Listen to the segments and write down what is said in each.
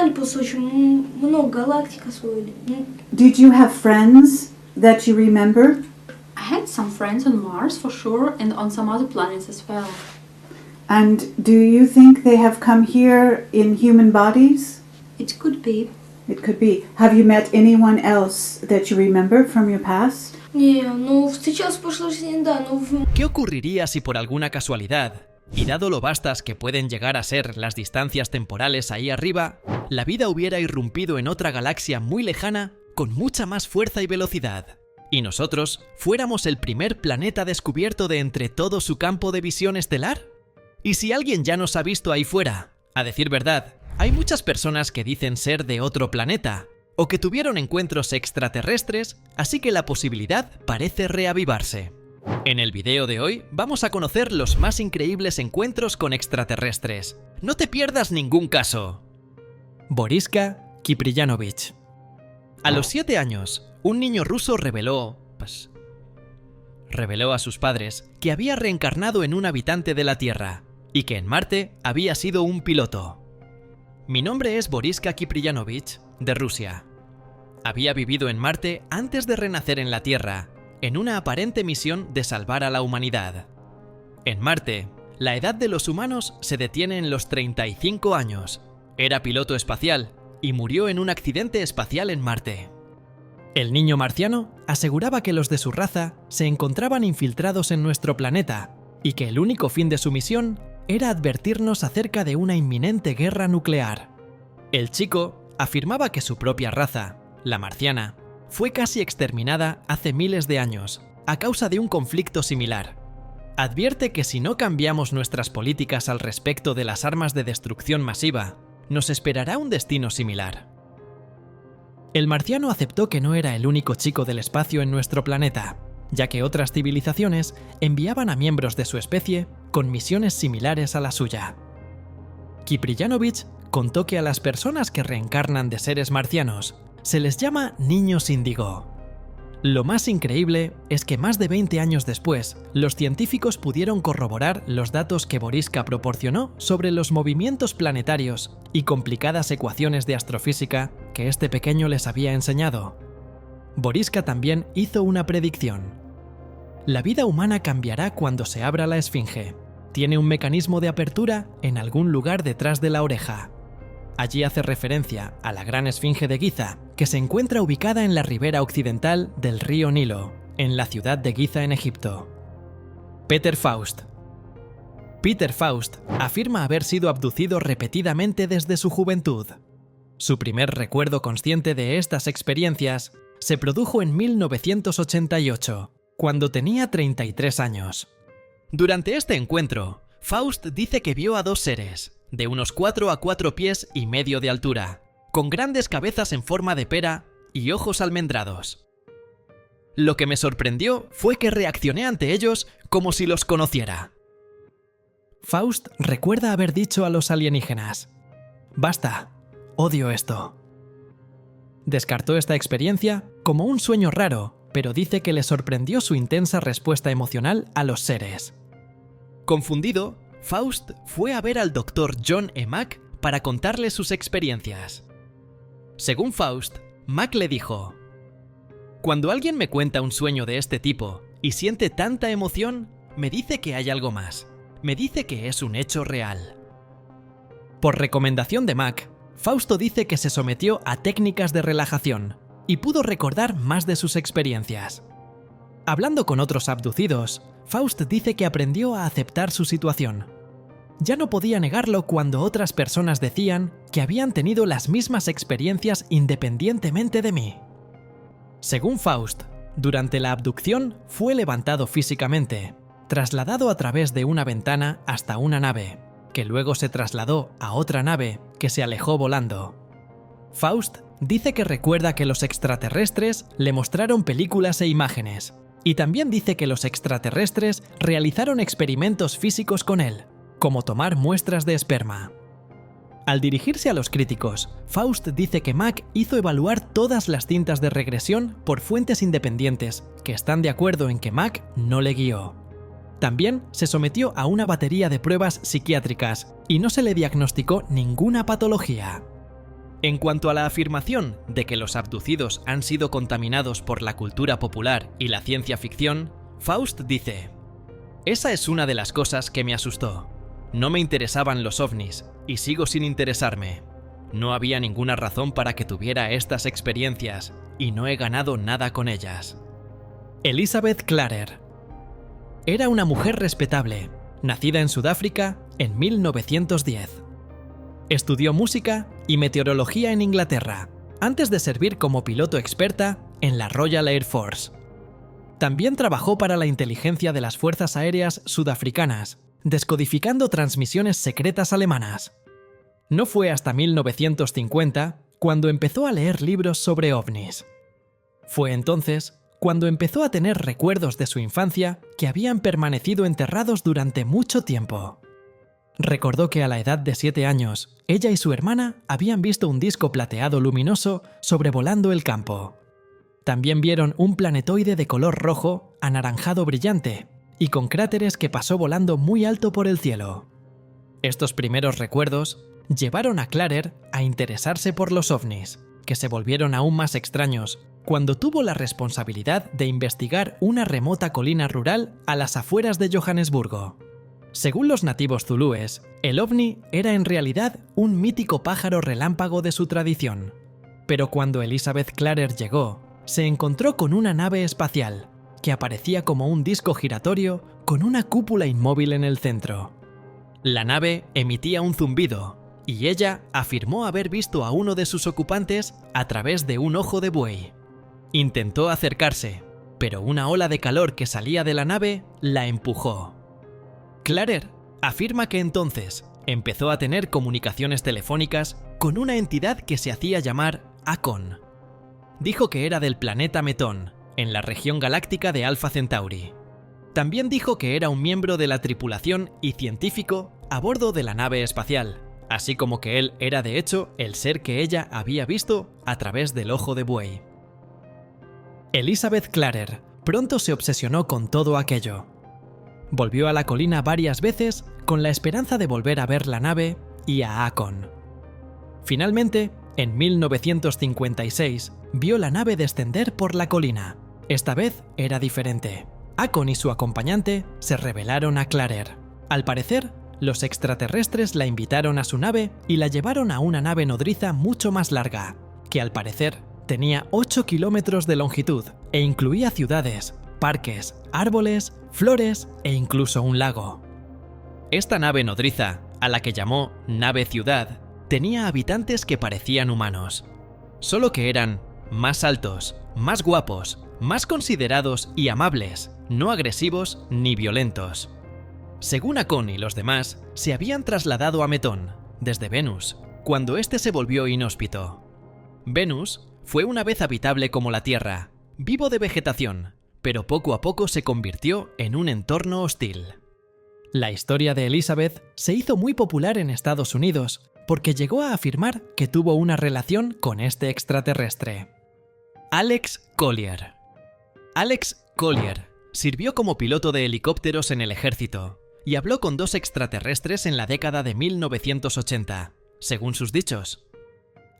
знали просто очень много галактик освоили. Did you have friends that you remember? I had some friends on Mars for sure and on some other planets as well. And do you think they have come here in human bodies? It could be. It could be. Have you met anyone else that you remember from your past? Не, ну встречался в прошлой жизни, да, но ¿Qué ocurriría si por alguna casualidad, y dado lo vastas que pueden llegar a ser las distancias temporales ahí arriba, la vida hubiera irrumpido en otra galaxia muy lejana con mucha más fuerza y velocidad, y nosotros fuéramos el primer planeta descubierto de entre todo su campo de visión estelar? ¿Y si alguien ya nos ha visto ahí fuera? A decir verdad, hay muchas personas que dicen ser de otro planeta, o que tuvieron encuentros extraterrestres, así que la posibilidad parece reavivarse. En el video de hoy vamos a conocer los más increíbles encuentros con extraterrestres. No te pierdas ningún caso. Boriska Kipriyanovich. A los 7 años, un niño ruso reveló a sus padres que había reencarnado en un habitante de la Tierra y que en Marte había sido un piloto. Mi nombre es Boriska Kipriyanovich, de Rusia. Había vivido en Marte antes de renacer en la Tierra, en una aparente misión de salvar a la humanidad. En Marte, la edad de los humanos se detiene en los 35 años. Era piloto espacial y murió en un accidente espacial en Marte. El niño marciano aseguraba que los de su raza se encontraban infiltrados en nuestro planeta y que el único fin de su misión era advertirnos acerca de una inminente guerra nuclear. El chico afirmaba que su propia raza, la marciana, fue casi exterminada hace miles de años, a causa de un conflicto similar. Advierte que si no cambiamos nuestras políticas al respecto de las armas de destrucción masiva, nos esperará un destino similar. El marciano aceptó que no era el único chico del espacio en nuestro planeta, ya que otras civilizaciones enviaban a miembros de su especie con misiones similares a la suya. Kipriyanovich contó que a las personas que reencarnan de seres marcianos se les llama niños índigo. Lo más increíble es que más de 20 años después, los científicos pudieron corroborar los datos que Boriska proporcionó sobre los movimientos planetarios y complicadas ecuaciones de astrofísica que este pequeño les había enseñado. Boriska también hizo una predicción. La vida humana cambiará cuando se abra la esfinge. Tiene un mecanismo de apertura en algún lugar detrás de la oreja. Allí hace referencia a la gran esfinge de Giza, que se encuentra ubicada en la ribera occidental del río Nilo, en la ciudad de Giza en Egipto. Peter Faust. Peter Faust afirma haber sido abducido repetidamente desde su juventud. Su primer recuerdo consciente de estas experiencias se produjo en 1988, cuando tenía 33 años. Durante este encuentro, Faust dice que vio a dos seres, de unos 4 a 4 pies y medio de altura, con grandes cabezas en forma de pera y ojos almendrados. Lo que me sorprendió fue que reaccioné ante ellos como si los conociera. Faust recuerda haber dicho a los alienígenas: «Basta, odio esto». Descartó esta experiencia como un sueño raro, pero dice que le sorprendió su intensa respuesta emocional a los seres. Confundido, Faust fue a ver al Dr. John E. Mack para contarle sus experiencias. Según Faust, Mack le dijo: «Cuando alguien me cuenta un sueño de este tipo y siente tanta emoción, me dice que hay algo más. Me dice que es un hecho real». Por recomendación de Mack, Fausto dice que se sometió a técnicas de relajación y pudo recordar más de sus experiencias. Hablando con otros abducidos, Faust dice que aprendió a aceptar su situación. Ya no podía negarlo cuando otras personas decían que habían tenido las mismas experiencias independientemente de mí. Según Faust, durante la abducción fue levantado físicamente, trasladado a través de una ventana hasta una nave, que luego se trasladó a otra nave que se alejó volando. Faust dice que recuerda que los extraterrestres le mostraron películas e imágenes, y también dice que los extraterrestres realizaron experimentos físicos con él, como tomar muestras de esperma. Al dirigirse a los críticos, Faust dice que Mack hizo evaluar todas las cintas de regresión por fuentes independientes, que están de acuerdo en que Mack no le guió. También se sometió a una batería de pruebas psiquiátricas y no se le diagnosticó ninguna patología. En cuanto a la afirmación de que los abducidos han sido contaminados por la cultura popular y la ciencia ficción, Faust dice: «Esa es una de las cosas que me asustó. No me interesaban los ovnis y sigo sin interesarme. No había ninguna razón para que tuviera estas experiencias y no he ganado nada con ellas». Elizabeth Clarer era una mujer respetable, nacida en Sudáfrica en 1910. Estudió música y meteorología en Inglaterra, antes de servir como piloto experta en la Royal Air Force. También trabajó para la inteligencia de las fuerzas aéreas sudafricanas, descodificando transmisiones secretas alemanas. No fue hasta 1950 cuando empezó a leer libros sobre ovnis. Fue entonces cuando empezó a tener recuerdos de su infancia que habían permanecido enterrados durante mucho tiempo. Recordó que a la edad de 7 años, ella y su hermana habían visto un disco plateado luminoso sobrevolando el campo. También vieron un planetoide de color rojo anaranjado brillante y con cráteres que pasó volando muy alto por el cielo. Estos primeros recuerdos llevaron a Clarer a interesarse por los ovnis, que se volvieron aún más extraños cuando tuvo la responsabilidad de investigar una remota colina rural a las afueras de Johannesburgo. Según los nativos zulúes, el ovni era en realidad un mítico pájaro relámpago de su tradición. Pero cuando Elizabeth Clarer llegó, se encontró con una nave espacial, que aparecía como un disco giratorio con una cúpula inmóvil en el centro. La nave emitía un zumbido, y ella afirmó haber visto a uno de sus ocupantes a través de un ojo de buey. Intentó acercarse, pero una ola de calor que salía de la nave la empujó. Clarer afirma que entonces empezó a tener comunicaciones telefónicas con una entidad que se hacía llamar Akon. Dijo que era del planeta Metón, en la región galáctica de Alpha Centauri. También dijo que era un miembro de la tripulación y científico a bordo de la nave espacial, así como que él era de hecho el ser que ella había visto a través del ojo de buey. Elizabeth Clarer pronto se obsesionó con todo aquello. Volvió a la colina varias veces con la esperanza de volver a ver la nave y a Akon. Finalmente, en 1956, vio la nave descender por la colina. Esta vez era diferente. Akon y su acompañante se revelaron a Clarer. Al parecer, los extraterrestres la invitaron a su nave y la llevaron a una nave nodriza mucho más larga, que al parecer tenía 8 kilómetros de longitud e incluía ciudades, parques, árboles, flores e incluso un lago. Esta nave nodriza, a la que llamó Nave Ciudad, tenía habitantes que parecían humanos, solo que eran más altos, más guapos, más considerados y amables, no agresivos ni violentos. Según Akon y los demás, se habían trasladado a Metón, desde Venus, cuando este se volvió inhóspito. Venus fue una vez habitable como la Tierra, vivo de vegetación, pero poco a poco se convirtió en un entorno hostil. La historia de Elizabeth se hizo muy popular en Estados Unidos porque llegó a afirmar que tuvo una relación con este extraterrestre. Alex Collier. Alex Collier sirvió como piloto de helicópteros en el ejército y habló con 2 extraterrestres en la década de 1980, según sus dichos.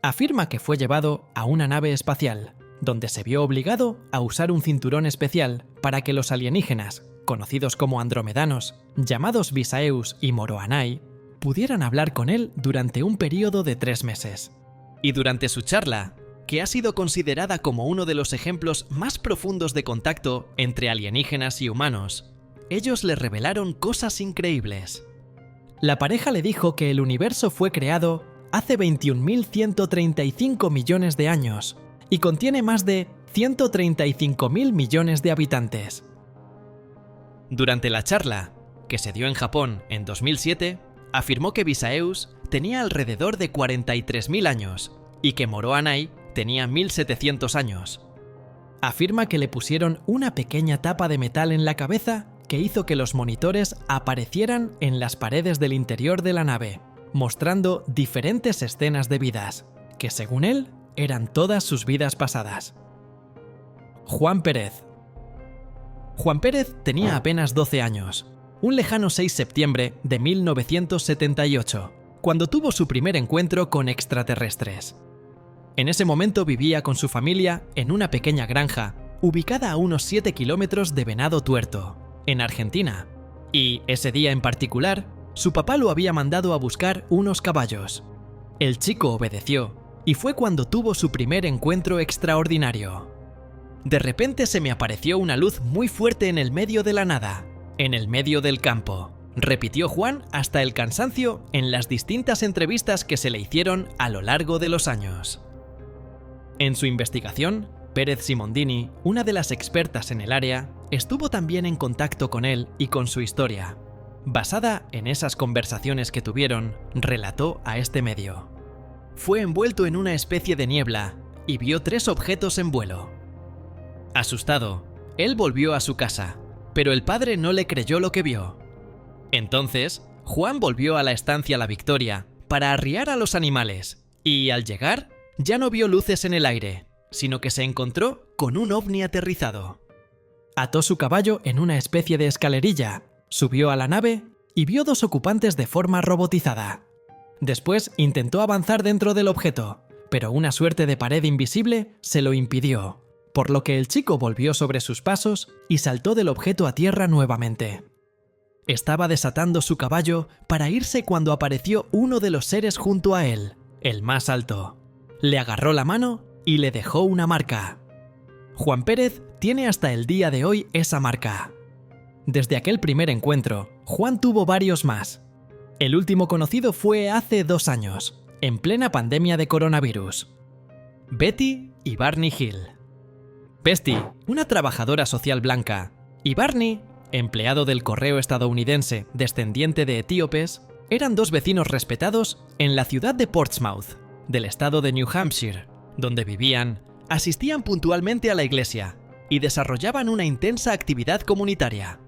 Afirma que fue llevado a una nave espacial, donde se vio obligado a usar un cinturón especial para que los alienígenas, conocidos como andromedanos, llamados Visaeus y Moroanai, pudieran hablar con él durante un período de 3 meses. Y durante su charla, que ha sido considerada como uno de los ejemplos más profundos de contacto entre alienígenas y humanos, ellos le revelaron cosas increíbles. La pareja le dijo que el universo fue creado hace 21.135 millones de años y contiene más de 135.000 millones de habitantes. Durante la charla, que se dio en Japón en 2007, afirmó que Visaeus tenía alrededor de 43.000 años y que Moroanai tenía 1.700 años. Afirma que le pusieron una pequeña tapa de metal en la cabeza que hizo que los monitores aparecieran en las paredes del interior de la nave, mostrando diferentes escenas de vidas, que según él eran todas sus vidas pasadas. Juan Pérez. Juan Pérez tenía apenas 12 años, un lejano 6 de septiembre de 1978, cuando tuvo su primer encuentro con extraterrestres. En ese momento vivía con su familia en una pequeña granja, ubicada a unos 7 kilómetros de Venado Tuerto, en Argentina. Y ese día en particular, su papá lo había mandado a buscar unos caballos. El chico obedeció, y fue cuando tuvo su primer encuentro extraordinario. De repente se me apareció una luz muy fuerte en el medio de la nada, en el medio del campo, repitió Juan hasta el cansancio en las distintas entrevistas que se le hicieron a lo largo de los años. En su investigación, Pérez Simondini, una de las expertas en el área, estuvo también en contacto con él y con su historia. Basada en esas conversaciones que tuvieron, relató a este medio. Fue envuelto en una especie de niebla y vio 3 objetos en vuelo. Asustado, él volvió a su casa, pero el padre no le creyó lo que vio. Entonces, Juan volvió a la estancia La Victoria para arriar a los animales y, al llegar, ya no vio luces en el aire, sino que se encontró con un ovni aterrizado. Ató su caballo en una especie de escalerilla, subió a la nave y vio 2 ocupantes de forma robotizada. Después intentó avanzar dentro del objeto, pero una suerte de pared invisible se lo impidió, por lo que el chico volvió sobre sus pasos y saltó del objeto a tierra nuevamente. Estaba desatando su caballo para irse cuando apareció uno de los seres junto a él, el más alto. Le agarró la mano y le dejó una marca. Juan Pérez tiene hasta el día de hoy esa marca. Desde aquel primer encuentro, Juan tuvo varios más. El último conocido fue hace 2 años, en plena pandemia de coronavirus. Betty y Barney Hill. Betty, una trabajadora social blanca, y Barney, empleado del correo estadounidense descendiente de etíopes, eran 2 vecinos respetados en la ciudad de Portsmouth, del estado de New Hampshire, donde vivían, asistían puntualmente a la iglesia y desarrollaban una intensa actividad comunitaria.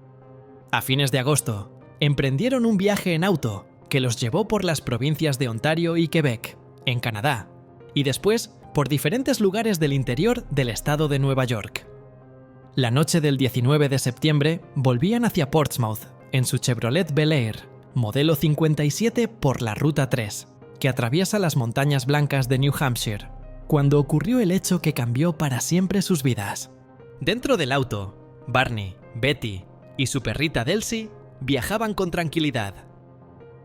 A fines de agosto, emprendieron un viaje en auto que los llevó por las provincias de Ontario y Quebec, en Canadá, y después por diferentes lugares del interior del estado de Nueva York. La noche del 19 de septiembre volvían hacia Portsmouth en su Chevrolet Bel Air, modelo 57 por la Ruta 3, que atraviesa las montañas blancas de New Hampshire, cuando ocurrió el hecho que cambió para siempre sus vidas. Dentro del auto, Barney, Betty y su perrita Delcy viajaban con tranquilidad.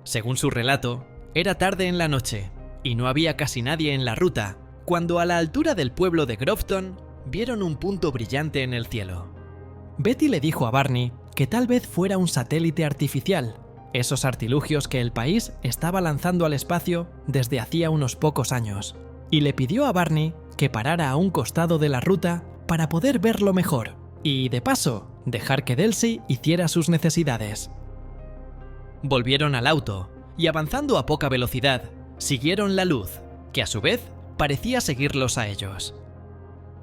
Según su relato, era tarde en la noche y no había casi nadie en la ruta, cuando a la altura del pueblo de Grafton vieron un punto brillante en el cielo. Betty le dijo a Barney que tal vez fuera un satélite artificial, esos artilugios que el país estaba lanzando al espacio desde hacía unos pocos años, y le pidió a Barney que parara a un costado de la ruta para poder verlo mejor y, de paso, dejar que Delcy hiciera sus necesidades. Volvieron al auto y, avanzando a poca velocidad, siguieron la luz, que a su vez parecía seguirlos a ellos.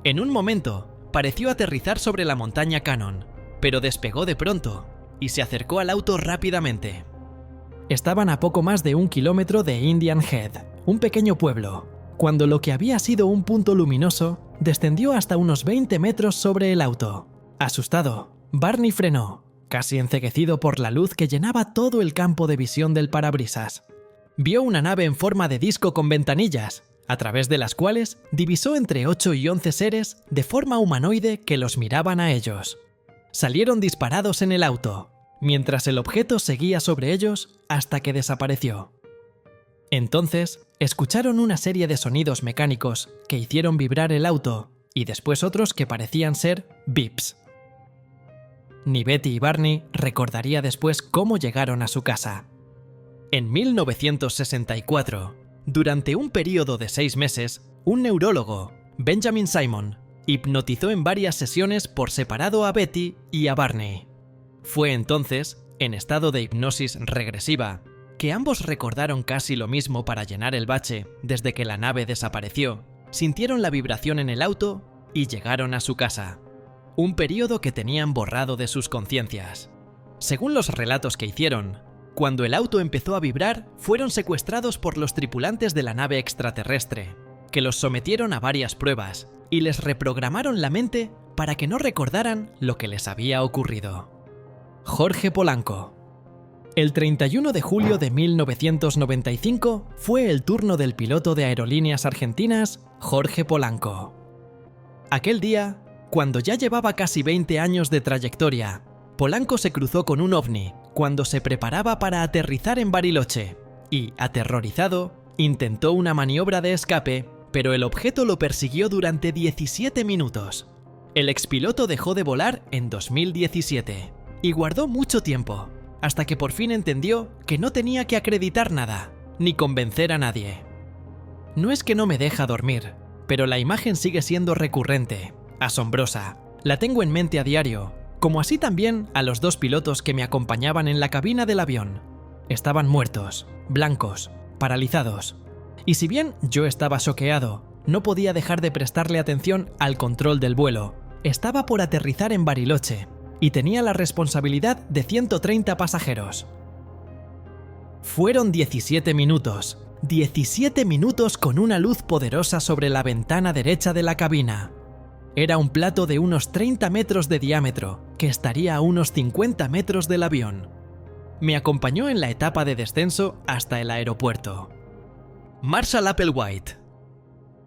En un momento, pareció aterrizar sobre la montaña Cannon, pero despegó de pronto y se acercó al auto rápidamente. Estaban a poco más de 1 kilómetro de Indian Head, un pequeño pueblo, cuando lo que había sido un punto luminoso descendió hasta unos 20 metros sobre el auto. Asustado, Barney frenó, casi enceguecido por la luz que llenaba todo el campo de visión del parabrisas. Vio una nave en forma de disco con ventanillas, a través de las cuales divisó entre 8 y 11 seres de forma humanoide que los miraban a ellos. Salieron disparados en el auto, mientras el objeto seguía sobre ellos hasta que desapareció. Entonces, escucharon una serie de sonidos mecánicos que hicieron vibrar el auto y después otros que parecían ser bips. Ni Betty y Barney recordaría después cómo llegaron a su casa. En 1964, durante un período de 6 meses, un neurólogo, Benjamin Simon, hipnotizó en varias sesiones por separado a Betty y a Barney. Fue entonces, en estado de hipnosis regresiva, que ambos recordaron casi lo mismo para llenar el bache desde que la nave desapareció, sintieron la vibración en el auto y llegaron a su casa. Un período que tenían borrado de sus conciencias. Según los relatos que hicieron, cuando el auto empezó a vibrar, fueron secuestrados por los tripulantes de la nave extraterrestre, que los sometieron a varias pruebas y les reprogramaron la mente para que no recordaran lo que les había ocurrido. Jorge Polanco. El 31 de julio de 1995 fue el turno del piloto de Aerolíneas Argentinas, Jorge Polanco. Aquel día, cuando ya llevaba casi 20 años de trayectoria, Polanco se cruzó con un ovni cuando se preparaba para aterrizar en Bariloche y, aterrorizado, intentó una maniobra de escape, pero el objeto lo persiguió durante 17 minutos. El expiloto dejó de volar en 2017 y guardó mucho tiempo, hasta que por fin entendió que no tenía que acreditar nada, ni convencer a nadie. No es que no me deja dormir, pero la imagen sigue siendo recurrente, asombrosa. La tengo en mente a diario, como así también a los 2 pilotos que me acompañaban en la cabina del avión. Estaban muertos, blancos, paralizados. Y si bien yo estaba choqueado, no podía dejar de prestarle atención al control del vuelo. Estaba por aterrizar en Bariloche y tenía la responsabilidad de 130 pasajeros. Fueron 17 minutos. 17 minutos con una luz poderosa sobre la ventana derecha de la cabina. Era un plato de unos 30 metros de diámetro, que estaría a unos 50 metros del avión. Me acompañó en la etapa de descenso hasta el aeropuerto. Marshall Applewhite.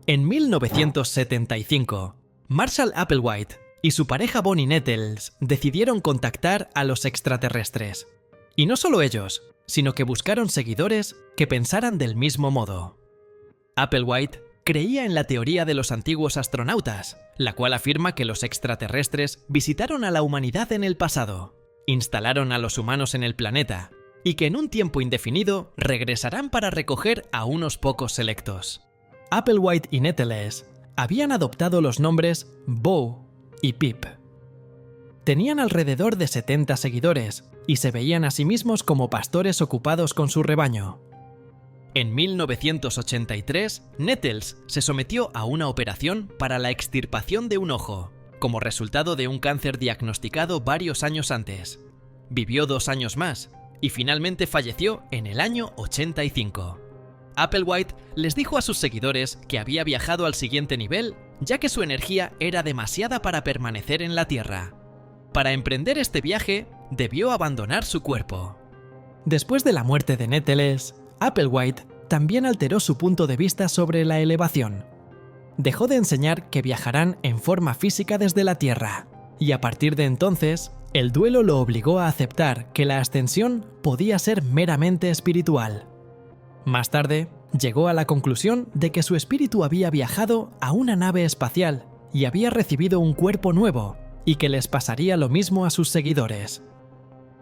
En 1975, Marshall Applewhite y su pareja Bonnie Nettles decidieron contactar a los extraterrestres. Y no solo ellos, sino que buscaron seguidores que pensaran del mismo modo. Applewhite creía en la teoría de los antiguos astronautas, la cual afirma que los extraterrestres visitaron a la humanidad en el pasado, instalaron a los humanos en el planeta, y que en un tiempo indefinido regresarán para recoger a unos pocos selectos. Applewhite y Nettles habían adoptado los nombres Bo y Pip. Tenían alrededor de 70 seguidores y se veían a sí mismos como pastores ocupados con su rebaño. En 1983, Nettles se sometió a una operación para la extirpación de un ojo, como resultado de un cáncer diagnosticado varios años antes. Vivió 2 años más y finalmente falleció en el año 85. Applewhite les dijo a sus seguidores que había viajado al siguiente nivel, ya que su energía era demasiada para permanecer en la Tierra. Para emprender este viaje, debió abandonar su cuerpo. Después de la muerte de Nettles, Applewhite también alteró su punto de vista sobre la elevación. Dejó de enseñar que viajarán en forma física desde la Tierra, y a partir de entonces, el duelo lo obligó a aceptar que la ascensión podía ser meramente espiritual. Más tarde, llegó a la conclusión de que su espíritu había viajado a una nave espacial y había recibido un cuerpo nuevo, y que les pasaría lo mismo a sus seguidores.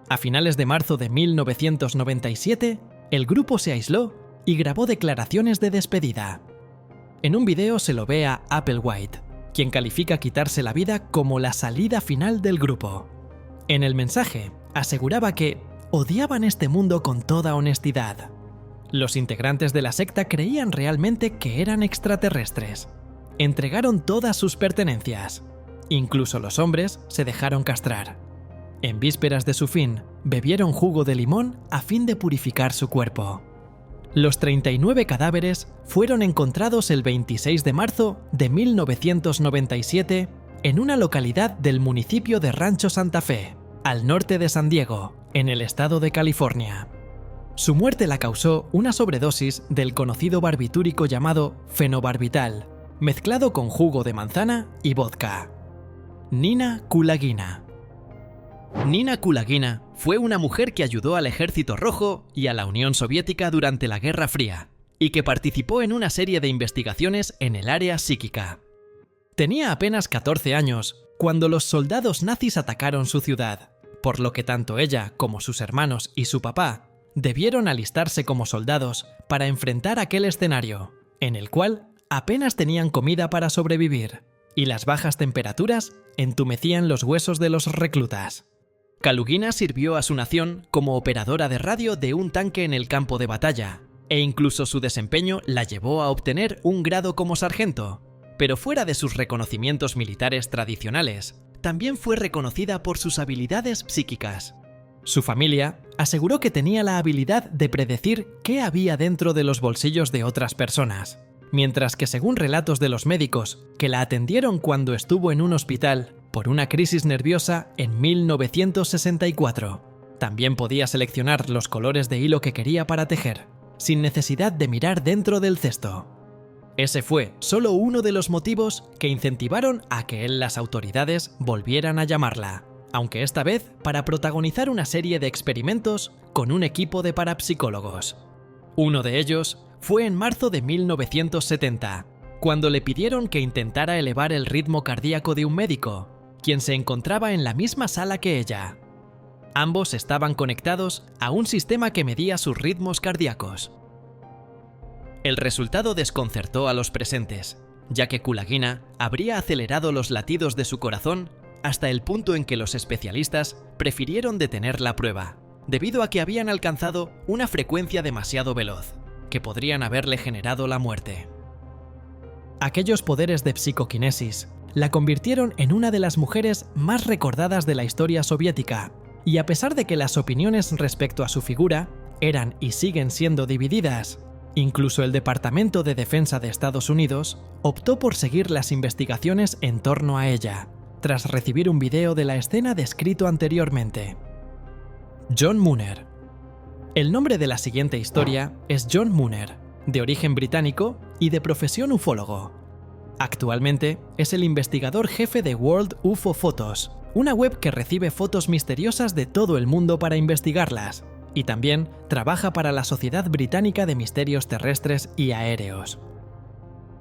A finales de marzo de 1997, el grupo se aisló y grabó declaraciones de despedida. En un video se lo ve a Applewhite, quien califica quitarse la vida como la salida final del grupo. En el mensaje, aseguraba que odiaban este mundo con toda honestidad. Los integrantes de la secta creían realmente que eran extraterrestres. Entregaron todas sus pertenencias. Incluso los hombres se dejaron castrar. En vísperas de su fin, bebieron jugo de limón a fin de purificar su cuerpo. Los 39 cadáveres fueron encontrados el 26 de marzo de 1997 en una localidad del municipio de Rancho Santa Fe, al norte de San Diego, en el estado de California. Su muerte la causó una sobredosis del conocido barbitúrico llamado fenobarbital, mezclado con jugo de manzana y vodka. Nina Kulagina. Nina Kulagina fue una mujer que ayudó al Ejército Rojo y a la Unión Soviética durante la Guerra Fría, y que participó en una serie de investigaciones en el área psíquica. Tenía apenas 14 años cuando los soldados nazis atacaron su ciudad, por lo que tanto ella como sus hermanos y su papá debieron alistarse como soldados para enfrentar aquel escenario, en el cual apenas tenían comida para sobrevivir, y las bajas temperaturas entumecían los huesos de los reclutas. Kulagina sirvió a su nación como operadora de radio de un tanque en el campo de batalla, e incluso su desempeño la llevó a obtener un grado como sargento. Pero fuera de sus reconocimientos militares tradicionales, también fue reconocida por sus habilidades psíquicas. Su familia aseguró que tenía la habilidad de predecir qué había dentro de los bolsillos de otras personas, mientras que según relatos de los médicos que la atendieron cuando estuvo en un hospital por una crisis nerviosa en 1964, También podía seleccionar los colores de hilo que quería para tejer, sin necesidad de mirar dentro del cesto. Ese fue solo uno de los motivos que incentivaron a que las autoridades volvieran a llamarla, aunque esta vez para protagonizar una serie de experimentos con un equipo de parapsicólogos. Uno de ellos fue en marzo de 1970, cuando le pidieron que intentara elevar el ritmo cardíaco de un médico, quien se encontraba en la misma sala que ella. Ambos estaban conectados a un sistema que medía sus ritmos cardíacos. El resultado desconcertó a los presentes, ya que Kulagina habría acelerado los latidos de su corazón hasta el punto en que los especialistas prefirieron detener la prueba, debido a que habían alcanzado una frecuencia demasiado veloz, que podrían haberle generado la muerte. Aquellos poderes de psicoquinesis la convirtieron en una de las mujeres más recordadas de la historia soviética, y a pesar de que las opiniones respecto a su figura eran y siguen siendo divididas, incluso el Departamento de Defensa de Estados Unidos optó por seguir las investigaciones en torno a ella, tras recibir un video de la escena descrito anteriormente. John Mooner. El nombre de la siguiente historia es John Mooner, de origen británico y de profesión ufólogo. Actualmente es el investigador jefe de World UFO Photos, una web que recibe fotos misteriosas de todo el mundo para investigarlas, y también trabaja para la Sociedad Británica de Misterios Terrestres y Aéreos.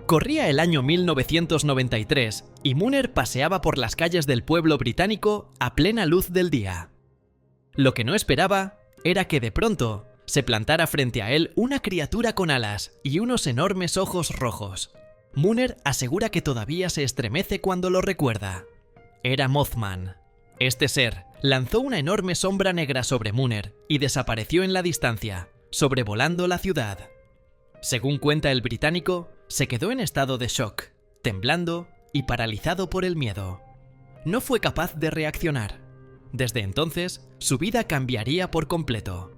Corría el año 1993 y Mooner paseaba por las calles del pueblo británico a plena luz del día. Lo que no esperaba era que de pronto se plantara frente a él una criatura con alas y unos enormes ojos rojos. Mooner asegura que todavía se estremece cuando lo recuerda. Era Mothman. Este ser lanzó una enorme sombra negra sobre Mooner y desapareció en la distancia, sobrevolando la ciudad. Según cuenta el británico, se quedó en estado de shock, temblando y paralizado por el miedo. No fue capaz de reaccionar. Desde entonces, su vida cambiaría por completo.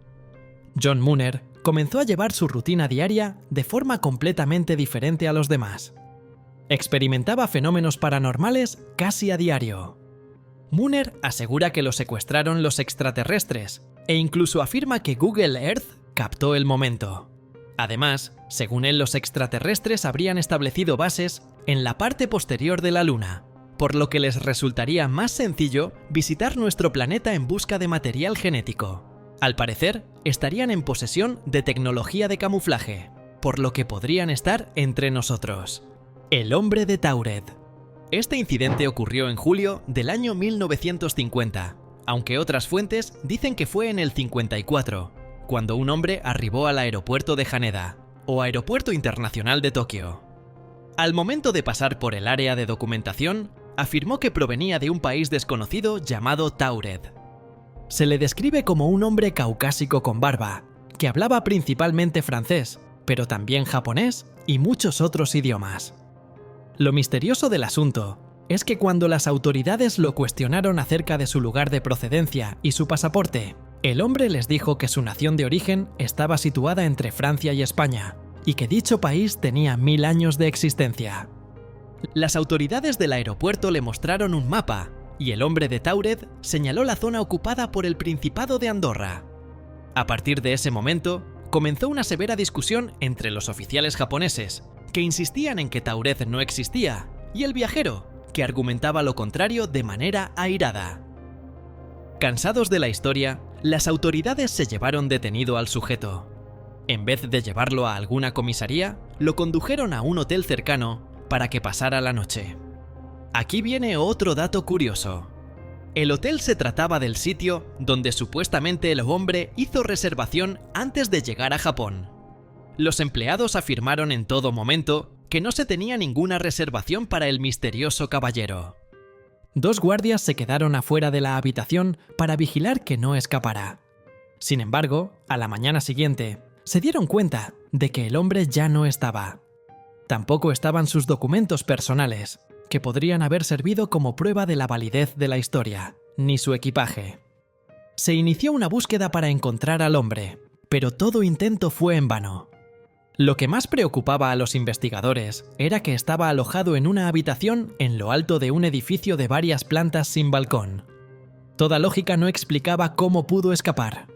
John Mooner comenzó a llevar su rutina diaria de forma completamente diferente a los demás. Experimentaba fenómenos paranormales casi a diario. Mooner asegura que lo secuestraron los extraterrestres e incluso afirma que Google Earth captó el momento. Además, según él, los extraterrestres habrían establecido bases en la parte posterior de la Luna, por lo que les resultaría más sencillo visitar nuestro planeta en busca de material genético. Al parecer, estarían en posesión de tecnología de camuflaje, por lo que podrían estar entre nosotros. El hombre de Tauret. Este incidente ocurrió en julio del año 1950, aunque otras fuentes dicen que fue en el 54, cuando un hombre arribó al aeropuerto de Haneda, o Aeropuerto Internacional de Tokio. Al momento de pasar por el área de documentación, afirmó que provenía de un país desconocido llamado Tauret. Se le describe como un hombre caucásico con barba, que hablaba principalmente francés, pero también japonés y muchos otros idiomas. Lo misterioso del asunto es que cuando las autoridades lo cuestionaron acerca de su lugar de procedencia y su pasaporte, el hombre les dijo que su nación de origen estaba situada entre Francia y España, y que dicho país tenía 1000 años de existencia. Las autoridades del aeropuerto le mostraron un mapa, y el hombre de Tauret señaló la zona ocupada por el Principado de Andorra. A partir de ese momento, comenzó una severa discusión entre los oficiales japoneses, que insistían en que Tauret no existía, y el viajero, que argumentaba lo contrario de manera airada. Cansados de la historia, las autoridades se llevaron detenido al sujeto. En vez de llevarlo a alguna comisaría, lo condujeron a un hotel cercano para que pasara la noche. Aquí viene otro dato curioso. El hotel se trataba del sitio donde supuestamente el hombre hizo reservación antes de llegar a Japón. Los empleados afirmaron en todo momento que no se tenía ninguna reservación para el misterioso caballero. 2 guardias se quedaron afuera de la habitación para vigilar que no escapara. Sin embargo, a la mañana siguiente, se dieron cuenta de que el hombre ya no estaba. Tampoco estaban sus documentos personales, que podrían haber servido como prueba de la validez de la historia, ni su equipaje. Se inició una búsqueda para encontrar al hombre, pero todo intento fue en vano. Lo que más preocupaba a los investigadores era que estaba alojado en una habitación en lo alto de un edificio de varias plantas sin balcón. Toda lógica no explicaba cómo pudo escapar.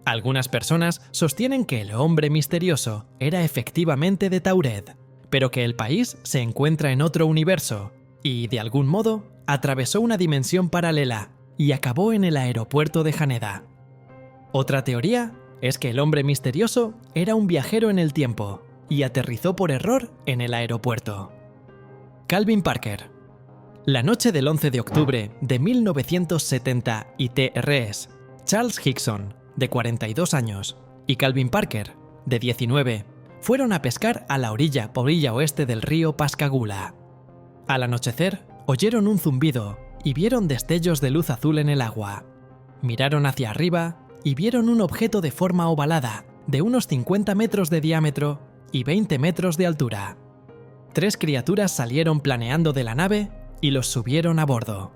Algunas personas sostienen que el hombre misterioso era efectivamente de Taured, pero que el país se encuentra en otro universo y, de algún modo, atravesó una dimensión paralela y acabó en el aeropuerto de Haneda. Otra teoría es que el hombre misterioso era un viajero en el tiempo y aterrizó por error en el aeropuerto. Calvin Parker. La noche del 11 de octubre de 1973, Charles Hickson, de 42 años, y Calvin Parker, de 19, fueron a pescar a la orilla oeste del río Pascagoula. Al anochecer, oyeron un zumbido y vieron destellos de luz azul en el agua. Miraron hacia arriba y vieron un objeto de forma ovalada, de unos 50 metros de diámetro y 20 metros de altura. 3 criaturas salieron planeando de la nave y los subieron a bordo.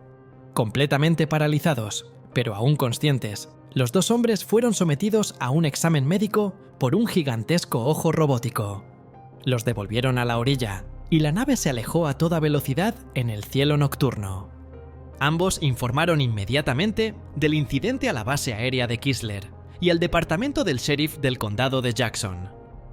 Completamente paralizados, pero aún conscientes, los 2 hombres fueron sometidos a un examen médico por un gigantesco ojo robótico. Los devolvieron a la orilla y la nave se alejó a toda velocidad en el cielo nocturno. Ambos informaron inmediatamente del incidente a la base aérea de Kisler y al departamento del sheriff del condado de Jackson.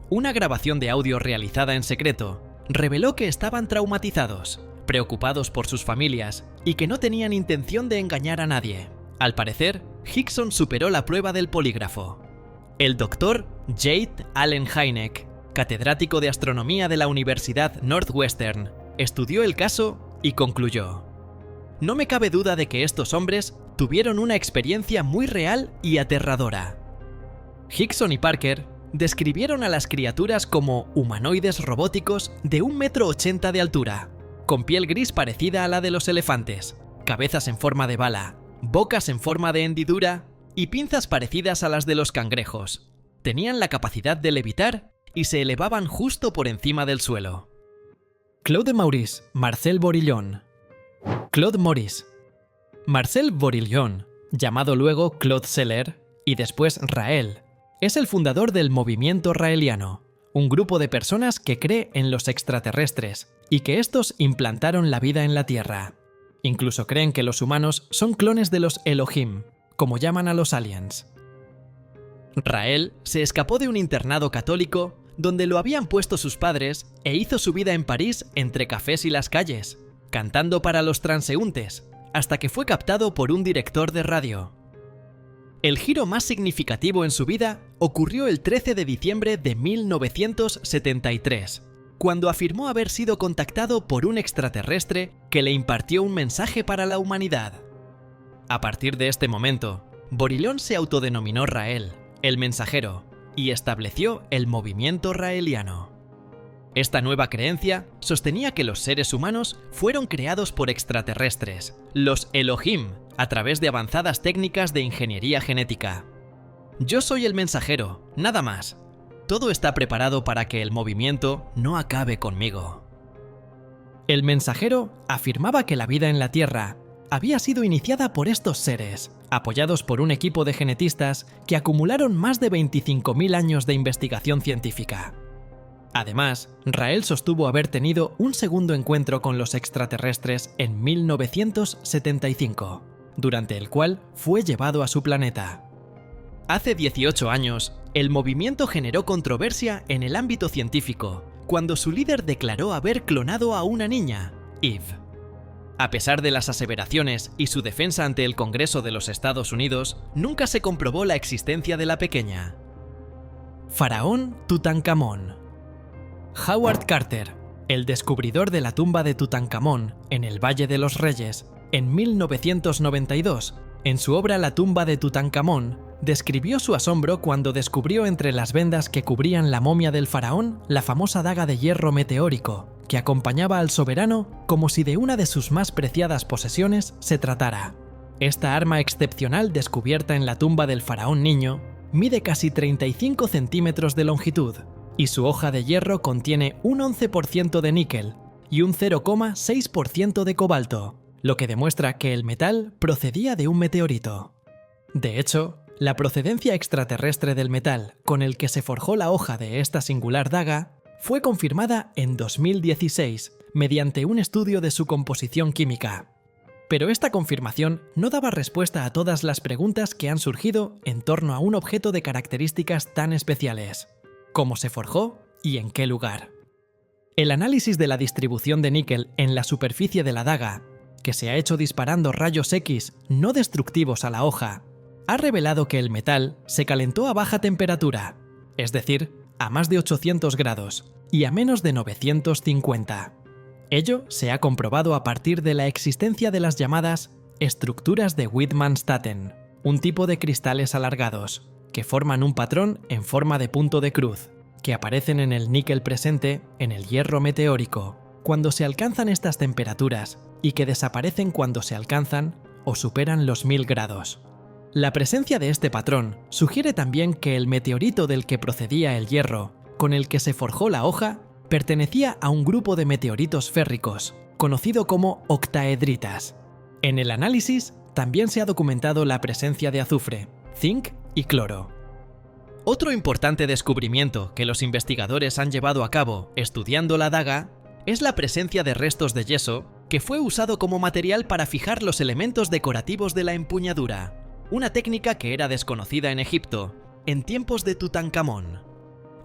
Una grabación de audio realizada en secreto reveló que estaban traumatizados, preocupados por sus familias y que no tenían intención de engañar a nadie. Al parecer, Hickson superó la prueba del polígrafo. El doctor Jade Allen Hynek, catedrático de astronomía de la Universidad Northwestern, estudió el caso y concluyó: no me cabe duda de que estos hombres tuvieron una experiencia muy real y aterradora. Hickson y Parker describieron a las criaturas como humanoides robóticos de 1,80 m de altura, con piel gris parecida a la de los elefantes, cabezas en forma de bala, bocas en forma de hendidura y pinzas parecidas a las de los cangrejos. Tenían la capacidad de levitar y se elevaban justo por encima del suelo. Claude Maurice Marcel Borillon. Claude Maurice. Marcel Borillon, llamado luego Claude Seller y después Rael, es el fundador del movimiento raeliano, un grupo de personas que cree en los extraterrestres y que estos implantaron la vida en la Tierra. Incluso creen que los humanos son clones de los Elohim, como llaman a los aliens. Rael se escapó de un internado católico donde lo habían puesto sus padres e hizo su vida en París entre cafés y las calles, cantando para los transeúntes, hasta que fue captado por un director de radio. El giro más significativo en su vida ocurrió el 13 de diciembre de 1973, cuando afirmó haber sido contactado por un extraterrestre que le impartió un mensaje para la humanidad. A partir de este momento, Borillon se autodenominó Rael, el mensajero, y estableció el movimiento raeliano. Esta nueva creencia sostenía que los seres humanos fueron creados por extraterrestres, los Elohim, a través de avanzadas técnicas de ingeniería genética. Yo soy el mensajero, nada más. Todo está preparado para que el movimiento no acabe conmigo. El mensajero afirmaba que la vida en la Tierra había sido iniciada por estos seres, apoyados por un equipo de genetistas que acumularon más de 25.000 años de investigación científica. Además, Rael sostuvo haber tenido un segundo encuentro con los extraterrestres en 1975, durante el cual fue llevado a su planeta. Hace 18 años, el movimiento generó controversia en el ámbito científico, cuando su líder declaró haber clonado a una niña, Eve. A pesar de las aseveraciones y su defensa ante el Congreso de los Estados Unidos, nunca se comprobó la existencia de la pequeña. Faraón Tutankamón. Howard Carter, el descubridor de la tumba de Tutankamón en el Valle de los Reyes, en 1992, en su obra La tumba de Tutankamón, describió su asombro cuando descubrió entre las vendas que cubrían la momia del faraón la famosa daga de hierro meteórico, que acompañaba al soberano como si de una de sus más preciadas posesiones se tratara. Esta arma excepcional descubierta en la tumba del faraón niño mide casi 35 centímetros de longitud, y su hoja de hierro contiene un 11% de níquel y un 0,6% de cobalto, lo que demuestra que el metal procedía de un meteorito. De hecho, la procedencia extraterrestre del metal con el que se forjó la hoja de esta singular daga fue confirmada en 2016 mediante un estudio de su composición química. Pero esta confirmación no daba respuesta a todas las preguntas que han surgido en torno a un objeto de características tan especiales. ¿Cómo se forjó y en qué lugar? El análisis de la distribución de níquel en la superficie de la daga, que se ha hecho disparando rayos X no destructivos a la hoja, ha revelado que el metal se calentó a baja temperatura, es decir, a más de 800 grados y a menos de 950. Ello se ha comprobado a partir de la existencia de las llamadas estructuras de Widmanstätten, un tipo de cristales alargados, que forman un patrón en forma de punto de cruz, que aparecen en el níquel presente en el hierro meteórico, cuando se alcanzan estas temperaturas, y que desaparecen cuando se alcanzan o superan los 1000 grados. La presencia de este patrón sugiere también que el meteorito del que procedía el hierro, con el que se forjó la hoja, pertenecía a un grupo de meteoritos férricos, conocido como octaedritas. En el análisis también se ha documentado la presencia de azufre, zinc y cloro. Otro importante descubrimiento que los investigadores han llevado a cabo estudiando la daga es la presencia de restos de yeso que fue usado como material para fijar los elementos decorativos de la empuñadura, una técnica que era desconocida en Egipto en tiempos de Tutankamón.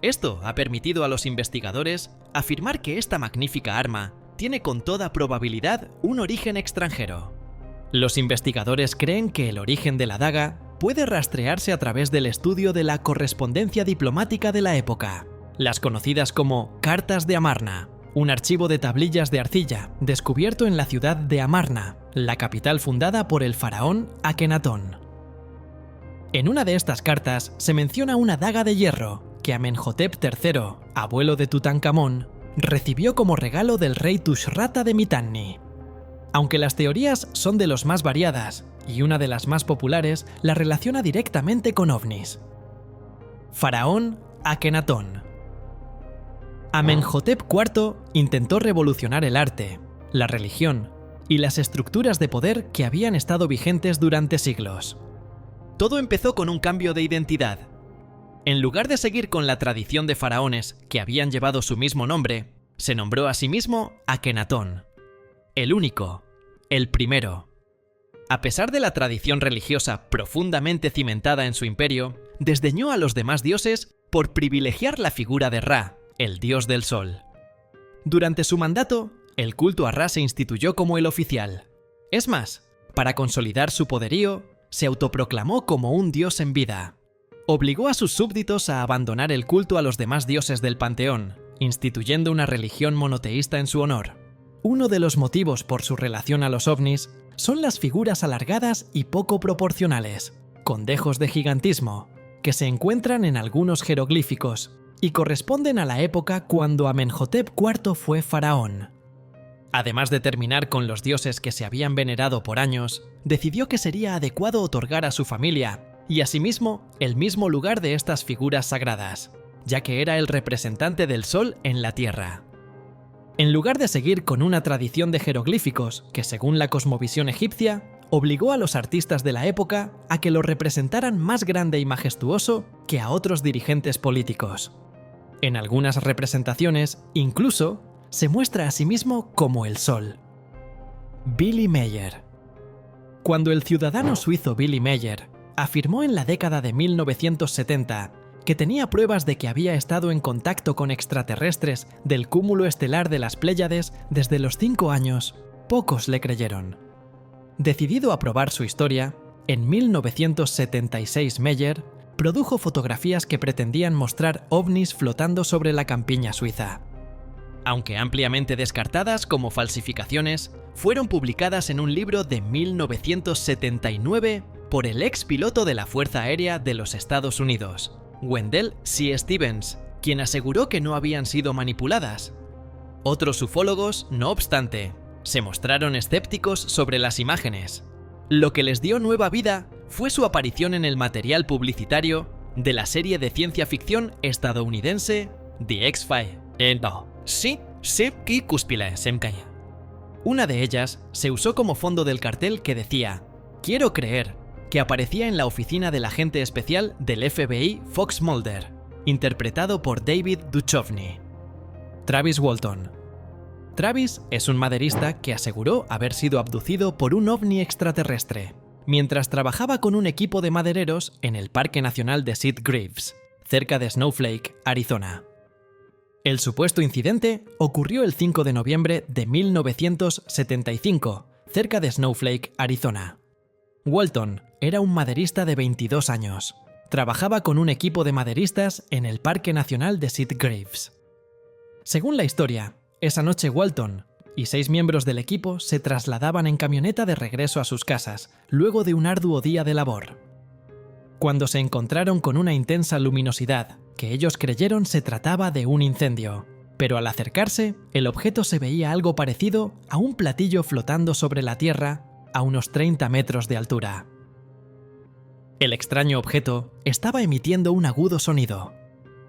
Esto ha permitido a los investigadores afirmar que esta magnífica arma tiene con toda probabilidad un origen extranjero. Los investigadores creen que el origen de la daga puede rastrearse a través del estudio de la correspondencia diplomática de la época, las conocidas como Cartas de Amarna, un archivo de tablillas de arcilla descubierto en la ciudad de Amarna, la capital fundada por el faraón Akenatón. En una de estas cartas se menciona una daga de hierro que Amenhotep III, abuelo de Tutankamón, recibió como regalo del rey Tushratta de Mitanni. Aunque las teorías son de los más variadas, y una de las más populares la relaciona directamente con ovnis. Faraón Akenatón. Amenhotep IV intentó revolucionar el arte, la religión y las estructuras de poder que habían estado vigentes durante siglos. Todo empezó con un cambio de identidad. En lugar de seguir con la tradición de faraones que habían llevado su mismo nombre, se nombró a sí mismo Akenatón, el único, el primero. A pesar de la tradición religiosa profundamente cimentada en su imperio, desdeñó a los demás dioses por privilegiar la figura de Ra, el dios del sol. Durante su mandato, el culto a Ra se instituyó como el oficial. Es más, para consolidar su poderío, se autoproclamó como un dios en vida. Obligó a sus súbditos a abandonar el culto a los demás dioses del panteón, instituyendo una religión monoteísta en su honor. Uno de los motivos por su relación a los ovnis son las figuras alargadas y poco proporcionales, con dejos de gigantismo, que se encuentran en algunos jeroglíficos y corresponden a la época cuando Amenhotep IV fue faraón. Además de terminar con los dioses que se habían venerado por años, decidió que sería adecuado otorgar a su familia y asimismo el mismo lugar de estas figuras sagradas, ya que era el representante del sol en la tierra. En lugar de seguir con una tradición de jeroglíficos que, según la cosmovisión egipcia, obligó a los artistas de la época a que lo representaran más grande y majestuoso que a otros dirigentes políticos. En algunas representaciones, incluso, se muestra a sí mismo como el sol. Billy Meyer. Cuando el ciudadano suizo Billy Meyer afirmó en la década de 1970 que tenía pruebas de que había estado en contacto con extraterrestres del cúmulo estelar de las Pléyades desde los 5 años, pocos le creyeron. Decidido a probar su historia, en 1976 Meyer produjo fotografías que pretendían mostrar ovnis flotando sobre la campiña suiza. Aunque ampliamente descartadas como falsificaciones, fueron publicadas en un libro de 1979 por el ex piloto de la Fuerza Aérea de los Estados Unidos, Wendell C. Stevens, quien aseguró que no habían sido manipuladas. Otros ufólogos, no obstante, se mostraron escépticos sobre las imágenes. Lo que les dio nueva vida fue su aparición en el material publicitario de la serie de ciencia ficción estadounidense The X-Files. Una de ellas se usó como fondo del cartel que decía «Quiero creer», que aparecía en la oficina del agente especial del FBI Fox Mulder, interpretado por David Duchovny. Travis Walton. Travis es un maderista que aseguró haber sido abducido por un ovni extraterrestre, mientras trabajaba con un equipo de madereros en el Parque Nacional de Sid Graves, cerca de Snowflake, Arizona. El supuesto incidente ocurrió el 5 de noviembre de 1975, cerca de Snowflake, Arizona. Walton era un maderista de 22 años. Trabajaba con un equipo de maderistas en el Parque Nacional de Sid Graves. Según la historia, esa noche Walton y 6 miembros del equipo se trasladaban en camioneta de regreso a sus casas, luego de un arduo día de labor. Cuando se encontraron con una intensa luminosidad, que ellos creyeron se trataba de un incendio, pero al acercarse, el objeto se veía algo parecido a un platillo flotando sobre la tierra a unos 30 metros de altura. El extraño objeto estaba emitiendo un agudo sonido.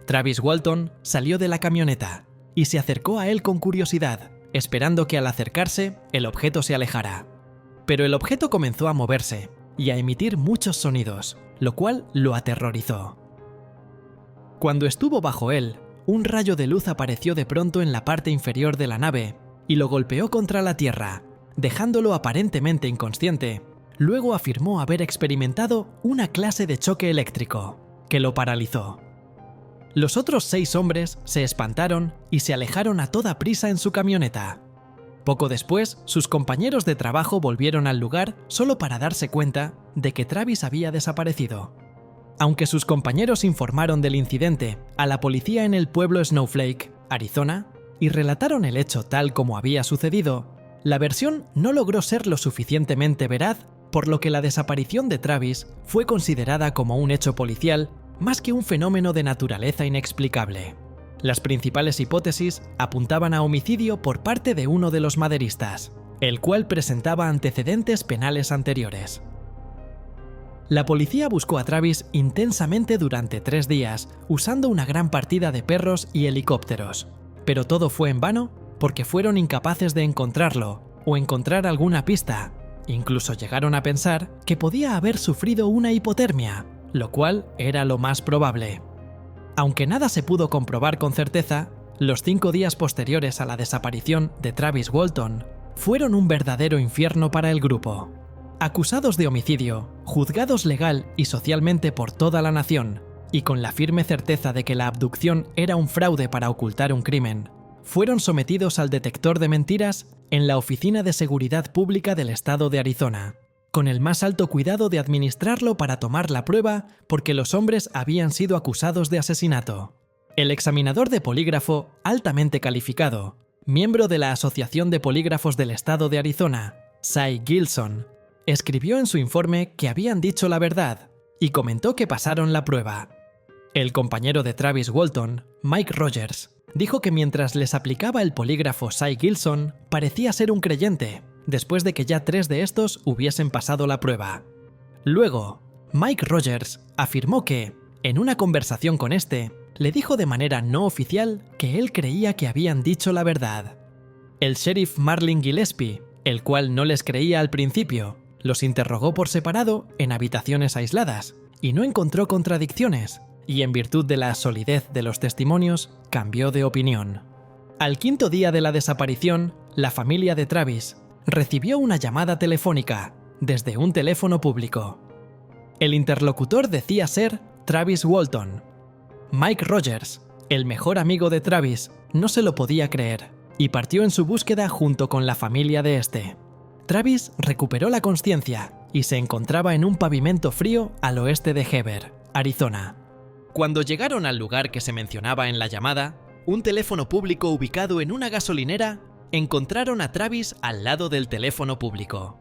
Travis Walton salió de la camioneta y se acercó a él con curiosidad, esperando que al acercarse el objeto se alejara. Pero el objeto comenzó a moverse y a emitir muchos sonidos, lo cual lo aterrorizó. Cuando estuvo bajo él, un rayo de luz apareció de pronto en la parte inferior de la nave y lo golpeó contra la tierra, dejándolo aparentemente inconsciente. Luego afirmó haber experimentado una clase de choque eléctrico, que lo paralizó. Los otros 6 hombres se espantaron y se alejaron a toda prisa en su camioneta. Poco después, sus compañeros de trabajo volvieron al lugar solo para darse cuenta de que Travis había desaparecido. Aunque sus compañeros informaron del incidente a la policía en el pueblo Snowflake, Arizona, y relataron el hecho tal como había sucedido, la versión no logró ser lo suficientemente veraz, por lo que la desaparición de Travis fue considerada como un hecho policial más que un fenómeno de naturaleza inexplicable. Las principales hipótesis apuntaban a homicidio por parte de uno de los maderistas, el cual presentaba antecedentes penales anteriores. La policía buscó a Travis intensamente durante 3 días, usando una gran partida de perros y helicópteros, pero todo fue en vano porque fueron incapaces de encontrarlo o encontrar alguna pista. Incluso llegaron a pensar que podía haber sufrido una hipotermia, lo cual era lo más probable. Aunque nada se pudo comprobar con certeza, los 5 días posteriores a la desaparición de Travis Walton fueron un verdadero infierno para el grupo. Acusados de homicidio, juzgados legal y socialmente por toda la nación, y con la firme certeza de que la abducción era un fraude para ocultar un crimen, fueron sometidos al detector de mentiras en la Oficina de Seguridad Pública del Estado de Arizona, con el más alto cuidado de administrarlo para tomar la prueba porque los hombres habían sido acusados de asesinato. El examinador de polígrafo, altamente calificado, miembro de la Asociación de Polígrafos del Estado de Arizona, Cy Gilson, escribió en su informe que habían dicho la verdad y comentó que pasaron la prueba. El compañero de Travis Walton, Mike Rogers, dijo que mientras les aplicaba el polígrafo Cy Gilson, parecía ser un creyente, después de que ya 3 de estos hubiesen pasado la prueba. Luego, Mike Rogers afirmó que, en una conversación con este, le dijo de manera no oficial que él creía que habían dicho la verdad. El sheriff Marlin Gillespie, el cual no les creía al principio, los interrogó por separado en habitaciones aisladas y no encontró contradicciones, y en virtud de la solidez de los testimonios, cambió de opinión. Al 5.º día de la desaparición, la familia de Travis recibió una llamada telefónica desde un teléfono público. El interlocutor decía ser Travis Walton. Mike Rogers, el mejor amigo de Travis, no se lo podía creer y partió en su búsqueda junto con la familia de este. Travis recuperó la consciencia y se encontraba en un pavimento frío al oeste de Heber, Arizona. Cuando llegaron al lugar que se mencionaba en la llamada, un teléfono público ubicado en una gasolinera, encontraron a Travis al lado del teléfono público.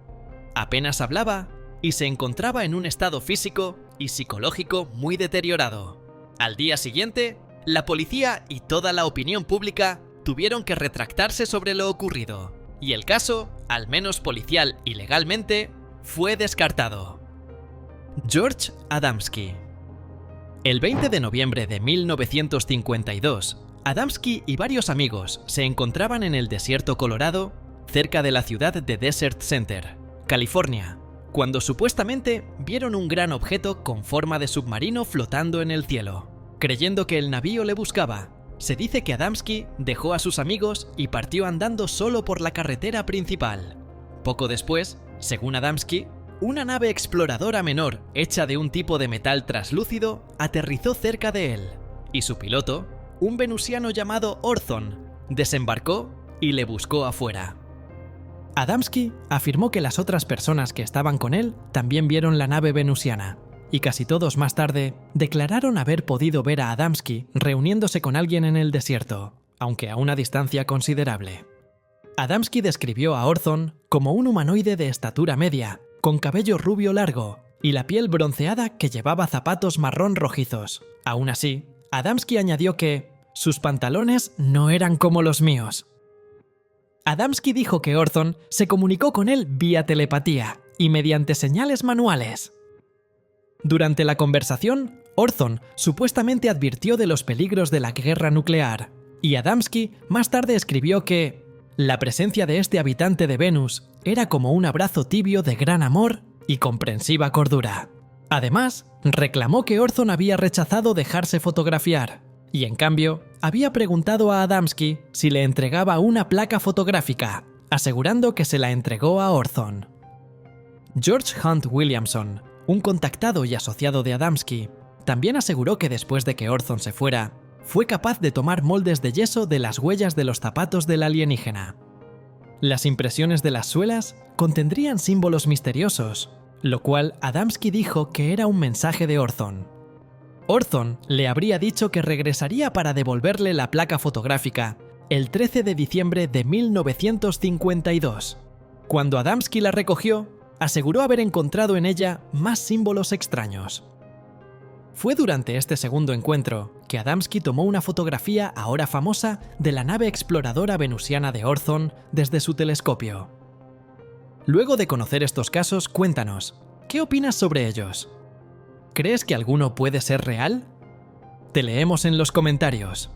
Apenas hablaba y se encontraba en un estado físico y psicológico muy deteriorado. Al día siguiente, la policía y toda la opinión pública tuvieron que retractarse sobre lo ocurrido, y el caso, al menos policial y legalmente, fue descartado. George Adamski. El 20 de noviembre de 1952, Adamski y varios amigos se encontraban en el desierto Colorado, cerca de la ciudad de Desert Center, California, cuando supuestamente vieron un gran objeto con forma de submarino flotando en el cielo. Creyendo que el navío le buscaba, Se dice que Adamski dejó a sus amigos y partió andando solo por la carretera principal. Poco después, según Adamski, una nave exploradora menor hecha de un tipo de metal traslúcido aterrizó cerca de él, y su piloto, un venusiano llamado Orthon, desembarcó y le buscó afuera. Adamski afirmó que las otras personas que estaban con él también vieron la nave venusiana, y casi todos más tarde declararon haber podido ver a Adamski reuniéndose con alguien en el desierto, aunque a una distancia considerable. Adamski describió a Orthon como un humanoide de estatura media, con cabello rubio largo y la piel bronceada que llevaba zapatos marrón rojizos. Aún así, Adamski añadió que sus pantalones no eran como los míos. Adamski dijo que Orthon se comunicó con él vía telepatía y mediante señales manuales. Durante la conversación, Orthon supuestamente advirtió de los peligros de la guerra nuclear, y Adamski más tarde escribió que la presencia de este habitante de Venus era como un abrazo tibio de gran amor y comprensiva cordura. Además, reclamó que Orthon había rechazado dejarse fotografiar, y en cambio, había preguntado a Adamski si le entregaba una placa fotográfica, asegurando que se la entregó a Orthon. George Hunt Williamson, un contactado y asociado de Adamski, también aseguró que después de que Orthon se fuera, fue capaz de tomar moldes de yeso de las huellas de los zapatos del alienígena. Las impresiones de las suelas contendrían símbolos misteriosos, lo cual Adamski dijo que era un mensaje de Orthon. Orthon le habría dicho que regresaría para devolverle la placa fotográfica el 13 de diciembre de 1952. Cuando Adamski la recogió, aseguró haber encontrado en ella más símbolos extraños. Fue durante este segundo encuentro que Adamski tomó una fotografía ahora famosa de la nave exploradora venusiana de Orthon desde su telescopio. Luego de conocer estos casos, cuéntanos, ¿qué opinas sobre ellos? ¿Crees que alguno puede ser real? Te leemos en los comentarios.